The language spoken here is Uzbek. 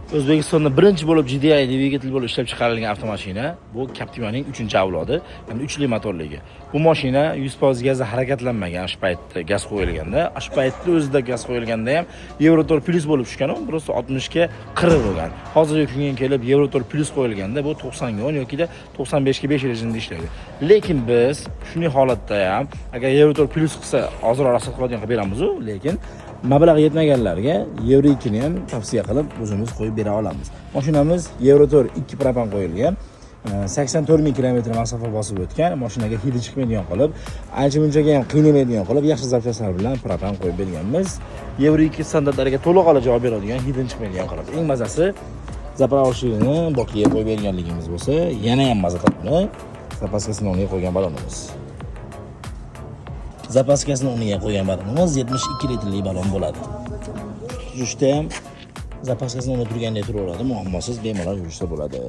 O'zbekistonda birinchi bo'lib GDI dvigatel bo'lib ishlab chiqarilgan avtomashina bu Captiva'ning 3-avlodi, ya'ni 3li motorligi. Bu mashina 100% gazda harakatlanmagan shu paytda gaz qo'yilganda, shu paytda o'zida gaz qo'yilganda ham Eurotor Plus bo'lib tushgan, u просто 60 ga 40 bo'lgan. Hozirgi kunga kelib Eurotor Plus qo'yilganda bu 90 ga 10 yoki 95 ga 5 rejimda ishlaydi. Lekin biz shunday holatda ham agar Eurotor Plus qilsa ozroq rasad qiladigan qilib beramiz-ku, lekin mablag' yetmaganlarga Euro 2 ni ham tavsiya qilib o'zimiz qo'yib bera olamiz. Mashinamiz Eurotor 2 propan qo'yilgan. 84 ming kilometr masofa bosib o'tgan, mashinaga hidi chiqmaydigan qilib, ancha-munchaga ham qiynamaydigan qilib, yaxshi zapchastlar bilan propan qo'yib berganmiz. Euro 2 standartlariga to'liq javob beradigan, hidini chiqmaydigan qilib. Eng mazasi zapravashligini bokiga qo'yib berganligimiz bo'lsa, yana ham maza qiladi. Zapaskasini o'rniga qo'ygan balonimiz. Zapaskasini o'rniga qo'ygan balonimiz 72 litrli balon bo'ladi. Tutishda ham zapaskasini o'rniga turgandek turaveradi, muammosiz bemalol yurishsa bo'ladi.